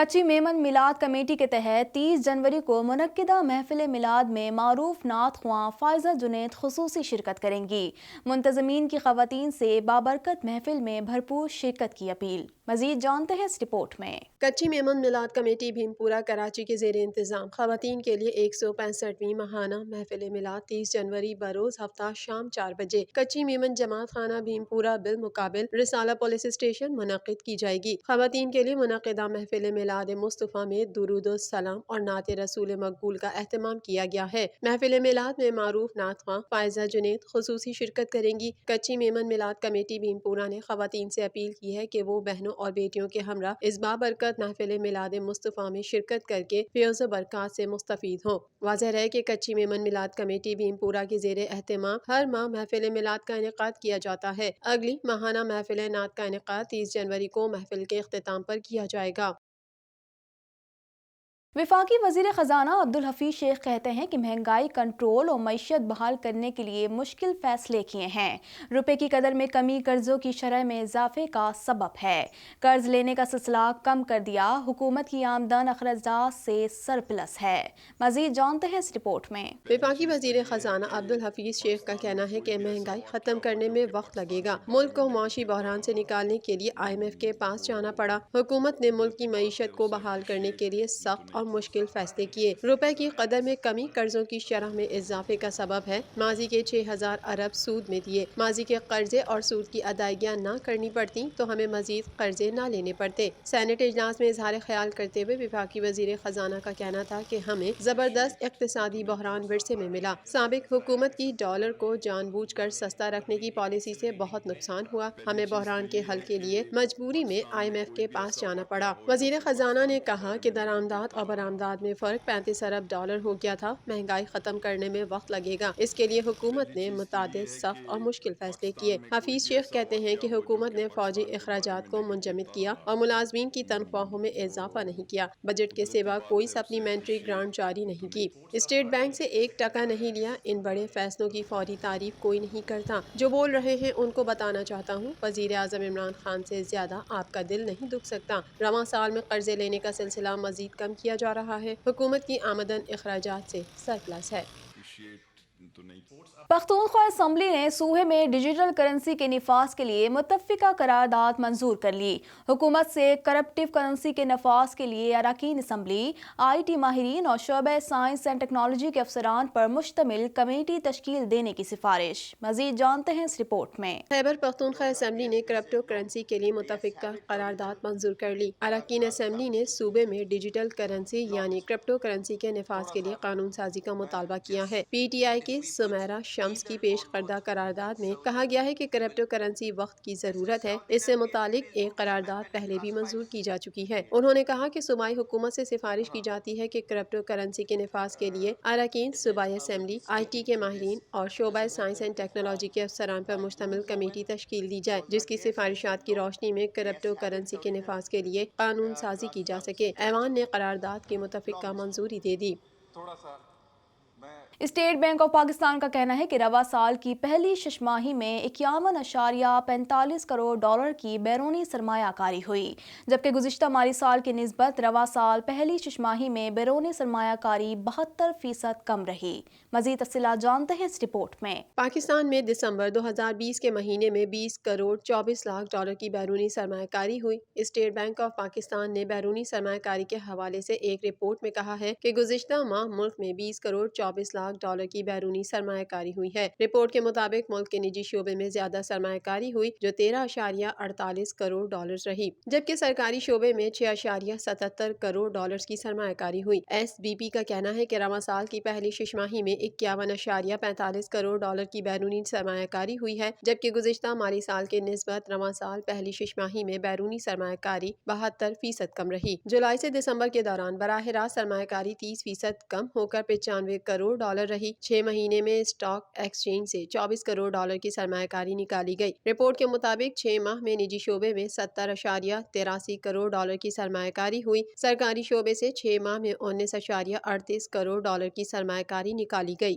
کچی میمن میلاد کمیٹی کے تحت 30 جنوری کو منعقدہ محفل میلاد میں معروف نعت خواں فائزہ جنید خصوصی شرکت کریں گی۔ منتظمین کی خواتین سے بابرکت محفل میں بھرپور شرکت کی اپیل۔ مزید جانتے ہیں اس رپورٹ میں۔ کچی میمن میلاد کمیٹی بھیم پورہ کراچی کے زیر انتظام خواتین کے لیے 165ویں ماہانہ محفل میلاد 30 جنوری بروز ہفتہ شام 4 بجے کچی میمن جماعت خانہ بھیم پورہ بالمقابل رسالہ پولیس اسٹیشن منعقد کی جائے گی۔ خواتین کے لیے منعقدہ محفل میلاد مصطفیٰ میں درود السلام اور نعت رسول مقبول کا اہتمام کیا گیا ہے۔ محفل میلاد میں معروف نعت خواں فائزہ جنید خصوصی شرکت کریں گی۔ کچی میمن میلاد کمیٹی بھیم پورہ نے خواتین سے اپیل کی ہے کہ وہ بہنوں اور بیٹیوں کے ہمراہ اس بابرکت محفل میلاد مصطفیٰ میں شرکت کر کے فیض و برکات سے مستفید ہوں۔ واضح رہے کہ کچی میمن میلاد کمیٹی بھیم پورہ کے زیر اہتمام ہر ماہ محفل میلاد کا انعقاد کیا جاتا ہے۔ اگلی ماہانہ محفل نعت کا انعقاد 30 جنوری کو محفل کے اختتام پر کیا جائے گا۔ وفاقی وزیر خزانہ عبدالحفیظ شیخ کہتے ہیں کہ مہنگائی کنٹرول اور معیشت بحال کرنے کے لیے مشکل فیصلے کیے ہیں۔ روپے کی قدر میں کمی قرضوں کی شرح میں اضافے کا سبب ہے۔ قرض لینے کا سلسلہ کم کر دیا، حکومت کی آمدن اخراجات سے سرپلس ہے۔ مزید جانتے ہیں اس رپورٹ میں۔ وفاقی وزیر خزانہ عبدالحفیظ شیخ کا کہنا ہے کہ مہنگائی ختم کرنے میں وقت لگے گا۔ ملک کو معاشی بحران سے نکالنے کے لیے IMF کے پاس جانا پڑا۔ حکومت نے ملک کی معیشت کو بحال کرنے کے لیے سخت اور مشکل فیصلے کیے۔ روپے کی قدر میں کمی قرضوں کی شرح میں اضافے کا سبب ہے۔ ماضی کے 6000 ارب سود میں دیے۔ ماضی کے قرضے اور سود کی ادائیگیاں نہ کرنی پڑتی تو ہمیں مزید قرضے نہ لینے پڑتے۔ سینیٹ اجلاس میں اظہار خیال کرتے ہوئے وفاقی وزیر خزانہ کا کہنا تھا کہ ہمیں زبردست اقتصادی بحران ورثے میں ملا۔ سابق حکومت کی ڈالر کو جان بوجھ کر سستا رکھنے کی پالیسی سے بہت نقصان ہوا۔ ہمیں بحران کے حل کے لیے مجبوری میں IMF کے پاس جانا پڑا۔ وزیر خزانہ نے کہا کہ درآمدات اور برآمدات میں فرق 35 ارب ڈالر ہو گیا تھا۔ مہنگائی ختم کرنے میں وقت لگے گا۔ اس کے لیے حکومت نے متعدد سخت اور مشکل فیصلے کیے۔ حفیظ شیخ کہتے ہیں کہ حکومت نے فوجی اخراجات کو منجمد کیا اور ملازمین کی تنخواہوں میں اضافہ نہیں کیا۔ بجٹ کے سوا کوئی سپلیمنٹری گرانٹ جاری نہیں کی۔ اسٹیٹ بینک سے 1 ٹکا نہیں لیا۔ ان بڑے فیصلوں کی فوری تعریف کوئی نہیں کرتا۔ جو بول رہے ہیں ان کو بتانا چاہتا ہوں، وزیر اعظم عمران خان سے زیادہ آپ کا دل نہیں دکھ سکتا۔ رواں سال میں قرضے لینے کا سلسلہ مزید کم کیا جا رہا ہے۔ حکومت کی آمدن اخراجات سے سرپلس ہے۔ پختونخوا اسمبلی نے صوبے میں ڈیجیٹل کرنسی کے نفاذ کے لیے متفقہ قرارداد منظور کر لی۔ حکومت سے کرپٹو کرنسی کے نفاذ کے لیے اراکین اسمبلی، IT ماہرین اور شعبہ سائنس اینڈ ٹیکنالوجی کے افسران پر مشتمل کمیٹی تشکیل دینے کی سفارش۔ مزید جانتے ہیں اس رپورٹ میں۔ خیبر پختونخوا اسمبلی نے کرپٹو کرنسی کے لیے متفقہ قرارداد منظور کر لی۔ اراکین اسمبلی نے صوبے میں ڈیجیٹل کرنسی یعنی کرپٹو کرنسی کے نفاذ کے لیے قانون سازی کا مطالبہ کیا ہے۔ PTI کی سمیرہ شمس کی پیش کردہ قرارداد میں کہا گیا ہے کہ کرپٹو کرنسی وقت کی ضرورت ہے۔ اس سے متعلق ایک قرارداد پہلے بھی منظور کی جا چکی ہے۔ انہوں نے کہا کہ صوبائی حکومت سے سفارش کی جاتی ہے کہ کرپٹو کرنسی کے نفاذ کے لیے اراکین صوبائی اسمبلی، IT کے ماہرین اور شعبہ سائنس اینڈ ٹیکنالوجی کے افسران پر مشتمل کمیٹی تشکیل دی جائے، جس کی سفارشات کی روشنی میں کرپٹو کرنسی کے نفاذ کے لیے قانون سازی کی جا سکے۔ ایوان نے قرارداد کی متفقہ منظوری دے دی۔ اسٹیٹ بینک آف پاکستان کا کہنا ہے کہ رواں سال کی پہلی شش ماہی میں 51.45 کروڑ ڈالر کی بیرونی سرمایہ کاری ہوئی، جبکہ گزشتہ مالی سال کی نسبت رواں سال پہلی شش ماہی میں بیرونی سرمایہ کاری 72% کم رہی۔ مزید تفصیلات جانتے ہیں اس رپورٹ میں۔ پاکستان میں دسمبر 2020 کے مہینے میں 20 کروڑ 24 لاکھ ڈالر کی بیرونی سرمایہ کاری ہوئی۔ اسٹیٹ بینک آف پاکستان نے بیرونی سرمایہ کاری کے حوالے سے ایک رپورٹ میں کہا ہے کہ گزشتہ ماہ ملک میں 20 کروڑ 24 لاکھ ڈالر کی بیرونی سرمایہ کاری ہوئی ہے۔ رپورٹ کے مطابق ملک کے نجی شعبے میں زیادہ سرمایہ کاری ہوئی جو 13.48 کروڑ ڈالر رہی، جبکہ سرکاری شعبے میں 6.77 کروڑ ڈالر کی سرمایہ کاری ہوئی۔ SBP کا کہنا ہے کہ رواں سال کی پہلی شش ماہی میں 51.45 کروڑ ڈالر کی بیرونی سرمایہ کاری ہوئی ہے، جبکہ گزشتہ مالی سال کے نسبت رواں سال پہلی شش ماہی میں بیرونی سرمایہ کاری 72% کم رہی۔ جولائی سے دسمبر کے دوران براہ راست سرمایہ کاری 30% کم ہو کر 95 کروڑ ڈالر رہی۔ 6 مہینے میں اسٹاک ایکسچینج سے 24 کروڑ ڈالر کی سرمایہ کاری نکالی گئی۔ رپورٹ کے مطابق 6 ماہ میں نجی شعبے میں 70.83 کروڑ ڈالر کی سرمایہ کاری ہوئی۔ سرکاری شعبے سے 6 ماہ میں 19.38 کروڑ ڈالر کی سرمایہ کاری نکالی گئی۔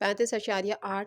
35.8